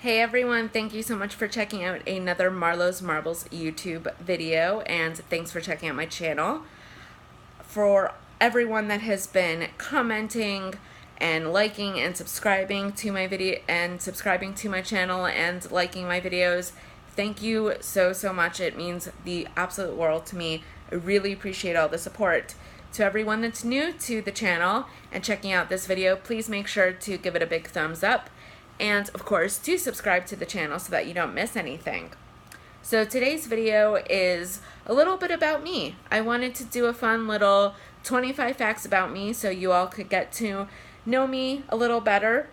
Hey everyone, thank you so much for checking out another Marlo's Marbles YouTube video, and thanks for checking out my channel. For everyone that has been commenting and liking and subscribing to my video and subscribing to my channel and liking my videos, thank you so much. It means the absolute world to me. I really appreciate all the support. To everyone that's new to the channel and checking out this video, please make sure to give it a big thumbs up. And of course, do subscribe to the channel so that you don't miss anything. So today's video is a little bit about me. I wanted to do a fun little 25 facts about me so you all could get to know me a little better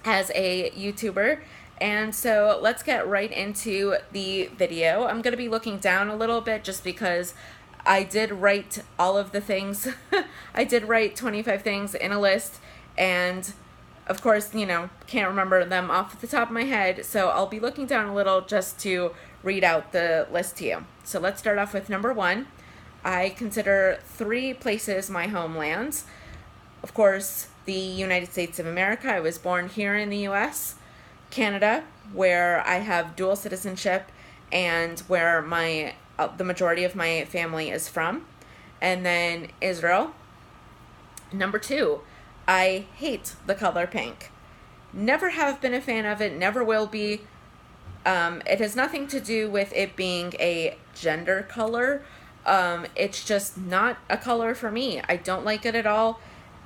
as a YouTuber. And so let's get right into the video. I'm going to be looking down a little bit just because I did write all of the things. I did write 25 things in a list, and of course, can't remember them off the top of my head, so I'll be looking down a little just to read out the list to you. So let's start off with number 1. I consider 3 places my homelands. Of course, the United States of America. I was born here in the U.S. Canada, where I have dual citizenship and where the majority of my family is from. And then Israel. Number 2. I hate the color pink. Never have been a fan of it, never will be. It has nothing to do with it being a gender color. It's just not a color for me. I don't like it at all.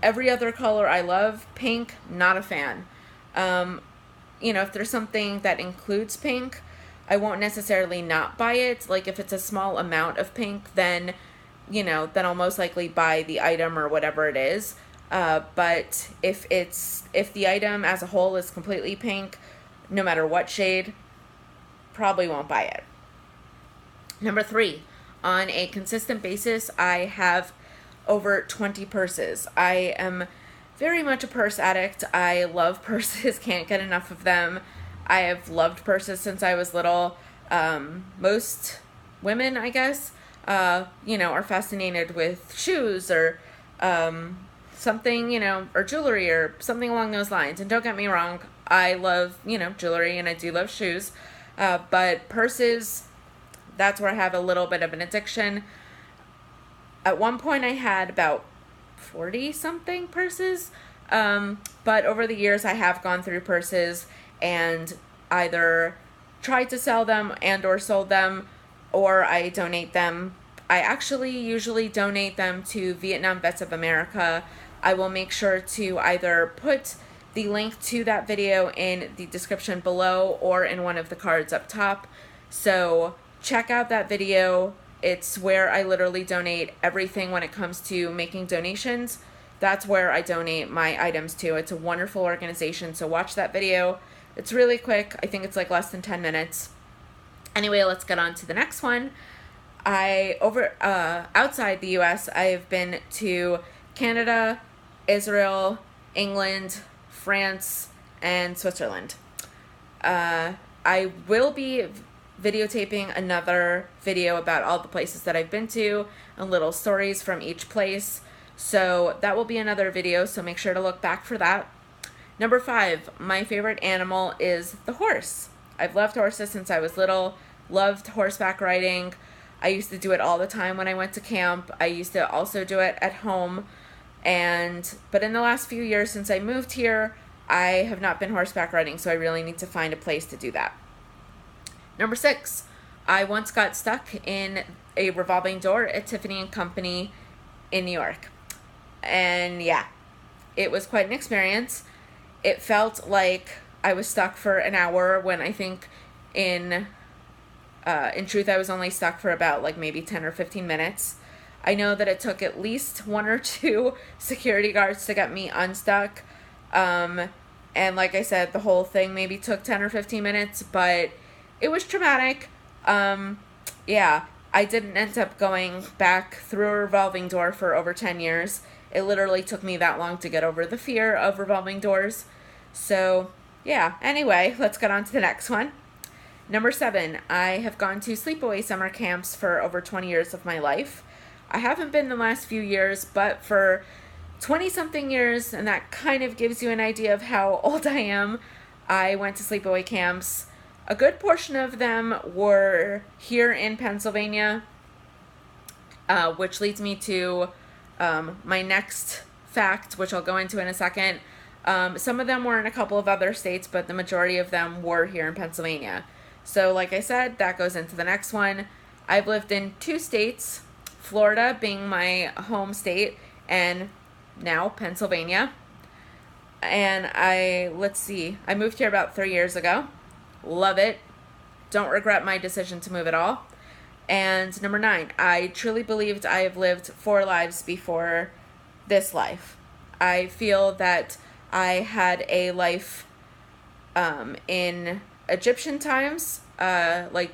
Every other color I love. Pink, not a fan. If there's something that includes pink, I won't necessarily not buy it. Like if it's a small amount of pink, then I'll most likely buy the item or whatever it is. But if the item as a whole is completely pink, no matter what shade, probably won't buy it. Number 3, on a consistent basis, I have over 20 purses. I am very much a purse addict. I love purses, can't get enough of them. I have loved purses since I was little. Most women, I guess, are fascinated with shoes or, something, or jewelry or something along those lines. And don't get me wrong, I love, jewelry, and I do love shoes. But purses, that's where I have a little bit of an addiction. At one point I had about 40-something purses. But over the years I have gone through purses and either tried to sell them and or sold them, or I donate them. I actually usually donate them to Vietnam Vets of America. I will make sure to either put the link to that video in the description below or in one of the cards up top. So check out that video. It's where I literally donate everything when it comes to making donations. That's where I donate my items to. It's a wonderful organization, so watch that video. It's really quick. I think it's like less than 10 minutes. Anyway, let's get on to the next one. Outside the U.S., I have been to Canada, Israel, England, France, and Switzerland. I will be videotaping another video about all the places that I've been to and little stories from each place. So that will be another video, so make sure to look back for that. Number 5, my favorite animal is the horse. I've loved horses since I was little, loved horseback riding. I used to do it all the time when I went to camp. I used to also do it at home. But in the last few years since I moved here, I have not been horseback riding, so I really need to find a place to do that. Number 6, I once got stuck in a revolving door at Tiffany & Company in New York. And yeah, it was quite an experience. It felt like I was stuck for an hour when I think in truth, I was only stuck for about like maybe 10 or 15 minutes. I know that it took at least 1 or 2 security guards to get me unstuck. And like I said, the whole thing maybe took 10 or 15 minutes, but it was traumatic. Yeah, I didn't end up going back through a revolving door for over 10 years. It literally took me that long to get over the fear of revolving doors. So yeah, anyway, let's get on to the next one. Number 7, I have gone to sleepaway summer camps for over 20 years of my life. I haven't been the last few years, but for 20-something years, and that kind of gives you an idea of how old I am. I went to sleepaway camps. A good portion of them were here in Pennsylvania, which leads me to my next fact, which I'll go into in a second. Some of them were in a couple of other states, but the majority of them were here in Pennsylvania. So like I said, that goes into the next one. I've lived in 2 states, Florida being my home state, and now Pennsylvania. And I moved here about 3 years ago. Love it. Don't regret my decision to move at all. And number 9, I truly believed I have lived 4 lives before this life. I feel that I had a life in Egyptian times, like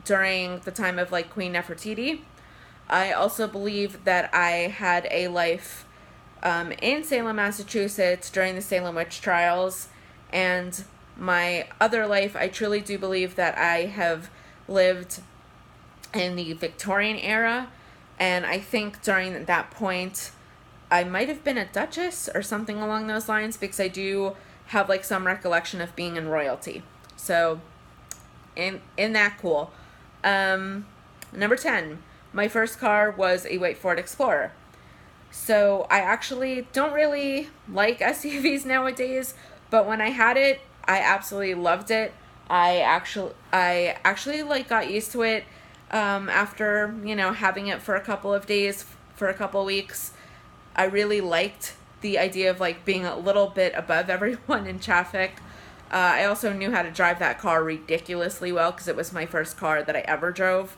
during the time of like Queen Nefertiti. I also believe that I had a life in Salem, Massachusetts during the Salem witch trials. And my other life, I truly do believe that I have lived in the Victorian era. And I think during that point, I might have been a duchess or something along those lines, because I do have like some recollection of being in royalty. So, in that cool. Number 10, my first car was a white Ford Explorer. So I actually don't really like SUVs nowadays, but when I had it, I absolutely loved it. I actually like got used to it after, having it for a couple of days, for a couple of weeks. I really liked the idea of like being a little bit above everyone in traffic. I also knew how to drive that car ridiculously well because it was my first car that I ever drove.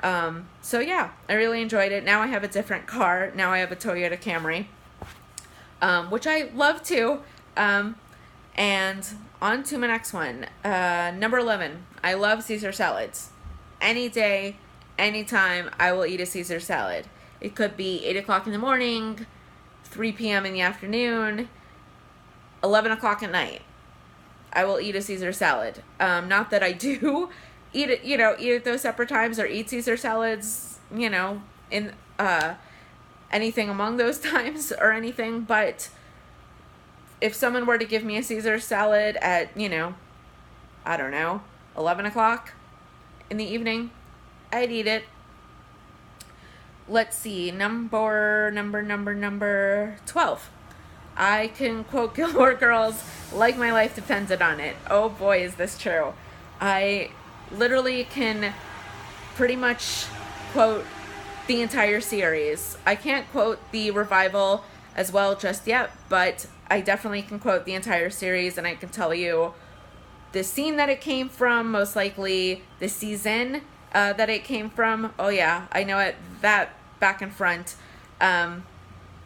So yeah, I really enjoyed it. Now I have a different car. Now I have a Toyota Camry, which I love too. And on to my next one. Number 11, I love Caesar salads. Any day, anytime, I will eat a Caesar salad. It could be 8 o'clock in the morning, 3 p.m. in the afternoon, 11 o'clock at night. I will eat a Caesar salad. Not that I do eat it, eat at those separate times or eat Caesar salads, in anything among those times or anything. But if someone were to give me a Caesar salad at, I don't know, 11 o'clock in the evening, I'd eat it. Let's see, number 12. I can quote Gilmore Girls like my life depended on it. Oh boy, is this true. I literally can pretty much quote the entire series. I can't quote the revival as well just yet, but I definitely can quote the entire series, and I can tell you the scene that it came from, most likely the season that it came from. Oh yeah, I know it, that back and front. I'm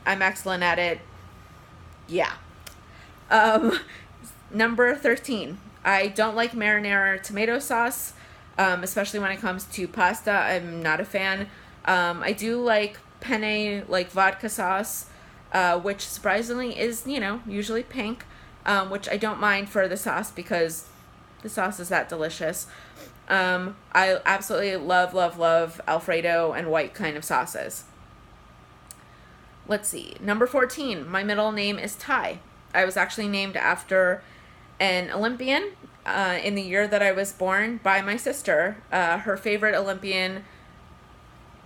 excellent at it. Yeah. Number 13. I don't like marinara tomato sauce, especially when it comes to pasta. I'm not a fan. I do like penne, like vodka sauce, which surprisingly is, usually pink, which I don't mind for the sauce because the sauce is that delicious. I absolutely love, love, love Alfredo and white kind of sauces. Let's see. Number 14. My middle name is Ty. I was actually named after an Olympian in the year that I was born by my sister. Her favorite Olympian,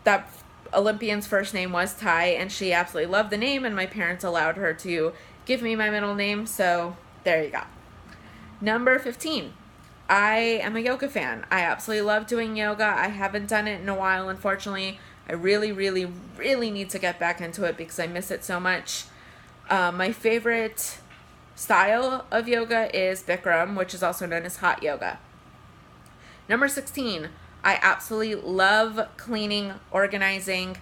that Olympian's first name was Ty, and she absolutely loved the name, and my parents allowed her to give me my middle name, so there you go. Number 15. I am a yoga fan. I absolutely love doing yoga. I haven't done it in a while, unfortunately. I really, really, really need to get back into it because I miss it so much. My favorite style of yoga is Bikram, which is also known as hot yoga. Number 16, I absolutely love cleaning, organizing,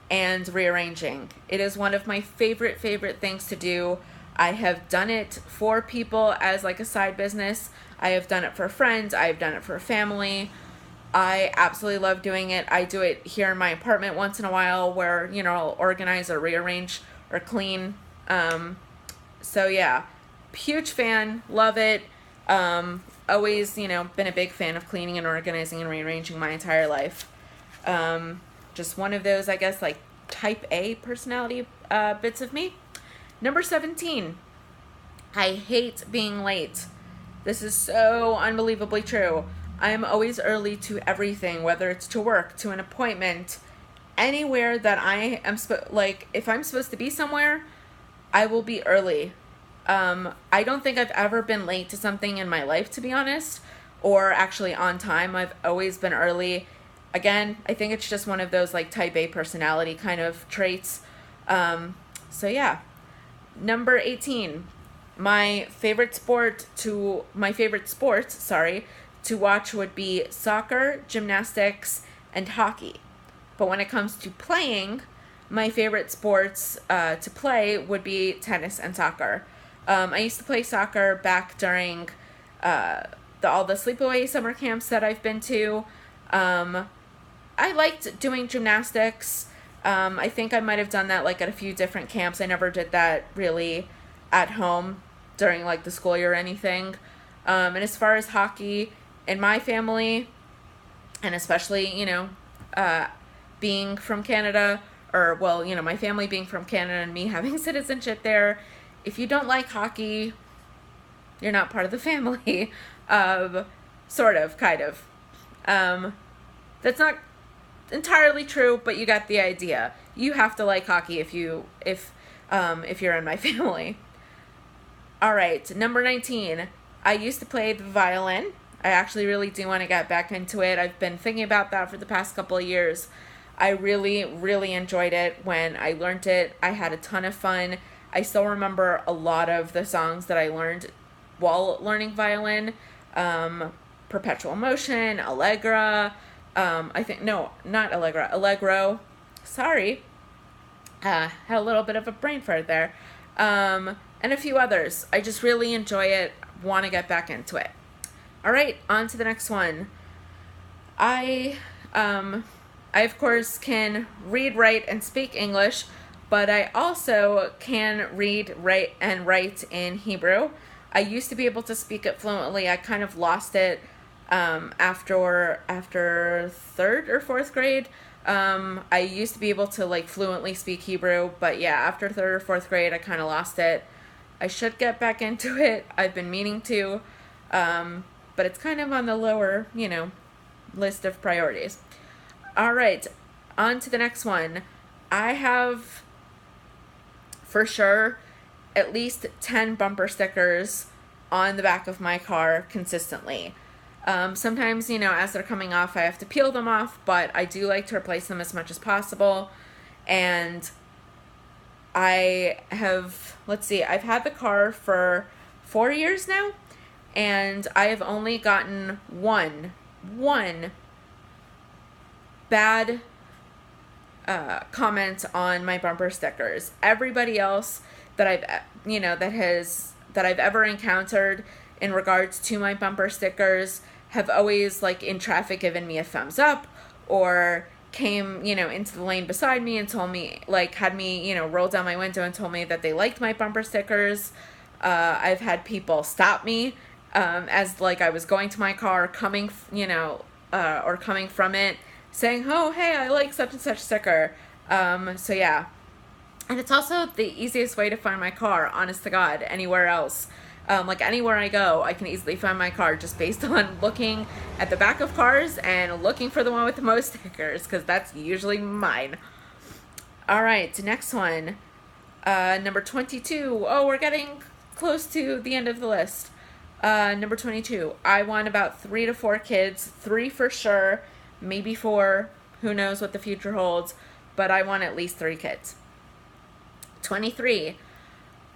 and rearranging. It is one of my favorite things to do. I have done it for people as like a side business. I have done it for friends. I have done it for family. I absolutely love doing it. I do it here in my apartment once in a while where, I'll organize or rearrange or clean. So yeah, huge fan, love it. Always, been a big fan of cleaning and organizing and rearranging my entire life. Just one of those, I guess, like type A personality bits of me. Number 17, I hate being late. This is so unbelievably true. I am always early to everything, whether it's to work, to an appointment, anywhere that I am, like, if I'm supposed to be somewhere, I will be early. I don't think I've ever been late to something in my life, to be honest, or actually on time. I've always been early. Again, I think it's just one of those like type A personality kind of traits. So yeah. Number 18. My favorite sports, to watch would be soccer, gymnastics, and hockey. But when it comes to playing, my favorite sports to play would be tennis and soccer. I used to play soccer back during all the sleepaway summer camps that I've been to. I liked doing gymnastics. I think I might have done that like at a few different camps. I never did that really at home during like the school year or anything. And as far as hockey, in my family, and especially, being from Canada, or well, my family being from Canada and me having citizenship there, if you don't like hockey, you're not part of the family. Sort of, kind of. That's not entirely true, but you got the idea. You have to like hockey if you're in my family. All right, number 19. I used to play the violin. I actually really do want to get back into it. I've been thinking about that for the past couple of years. I really, really enjoyed it when I learned it. I had a ton of fun. I still remember a lot of the songs that I learned while learning violin. Perpetual Motion, Allegra, Allegro. Sorry. Had a little bit of a brain fart there. And a few others. I just really enjoy it. Want to get back into it. All right, on to the next one. I of course can read, write, and speak English, but I also can read, write, and write in Hebrew. I used to be able to speak it fluently. I kind of lost it after 3rd or 4th grade. I used to be able to like fluently speak Hebrew, but yeah, after 3rd or 4th grade, I kind of lost it. I should get back into it. I've been meaning to, but it's kind of on the lower, list of priorities. All right, on to the next one. I have, for sure, at least 10 bumper stickers on the back of my car consistently. Sometimes, as they're coming off, I have to peel them off, but I do like to replace them as much as possible. And I've had the car for 4 years now, and I have only gotten one bad comment on my bumper stickers. Everybody else that I've ever encountered in regards to my bumper stickers have always, like, in traffic, given me a thumbs up, or came, into the lane beside me and told me, like, had me, roll down my window and told me that they liked my bumper stickers. I've had people stop me as, like, I was going to my car, coming from it, saying, oh, hey, I like such and such sticker. So yeah. And it's also the easiest way to find my car, honest to God, anywhere else. Like anywhere I go, I can easily find my car just based on looking at the back of cars and looking for the one with the most stickers, because that's usually mine. All right, next one. Number 22. Oh, we're getting close to the end of the list. Number 22. I want about 3 to 4 kids. 3 for sure. Maybe 4. Who knows what the future holds. But I want at least 3 kids. 23.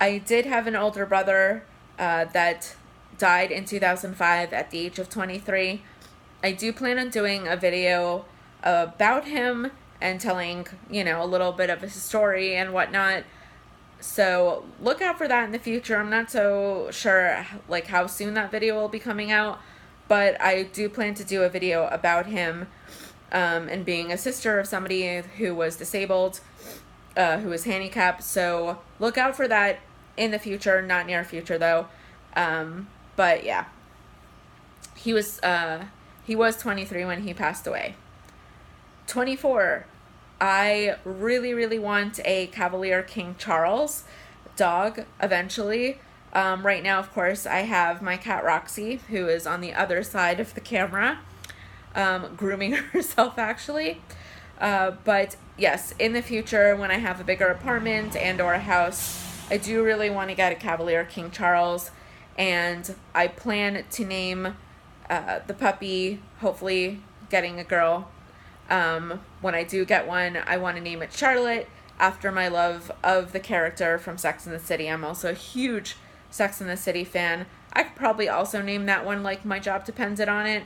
I did have an older brother that died in 2005 at the age of 23. I do plan on doing a video about him and telling, a little bit of his story and whatnot. So look out for that in the future. I'm not so sure like how soon that video will be coming out, but I do plan to do a video about him and being a sister of somebody who was disabled, who was handicapped. So look out for that in the future, not near future though. But yeah, he was 23 when he passed away. 24. I really, really want a Cavalier King Charles dog eventually. Right now, of course, I have my cat Roxy, who is on the other side of the camera, grooming herself actually. But yes, in the future, when I have a bigger apartment and or a house, I do really want to get a Cavalier King Charles, and I plan to name the puppy, hopefully getting a girl. When I do get one, I want to name it Charlotte, after my love of the character from Sex and the City. I'm also a huge Sex and the City fan. I could probably also name that one like My Job Depended on It.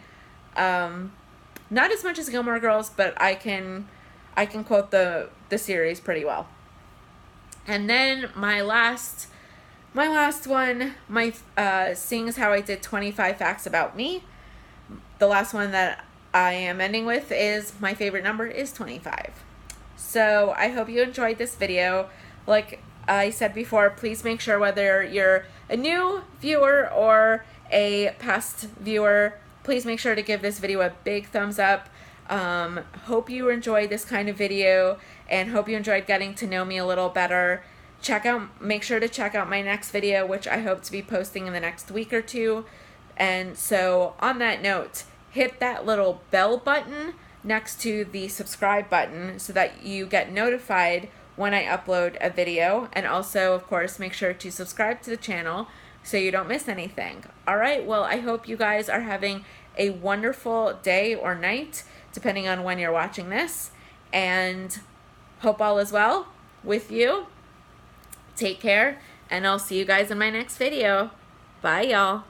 Not as much as Gilmore Girls, but I can quote the series pretty well. And then my last one, seeing as how I did 25 facts about me, the last one that I am ending with is my favorite number is 25. So I hope you enjoyed this video. Like I said before, please make sure, whether you're a new viewer or a past viewer, please make sure to give this video a big thumbs up. Hope you enjoyed this kind of video, and hope you enjoyed getting to know me a little better. Make sure to check out my next video, which I hope to be posting in the next week or two. And so on that note, hit that little bell button next to the subscribe button so that you get notified when I upload a video. And also, of course, make sure to subscribe to the channel so you don't miss anything. All right, well, I hope you guys are having a wonderful day or night, depending on when you're watching this, and hope all is well with you. Take care, and I'll see you guys in my next video. Bye, y'all.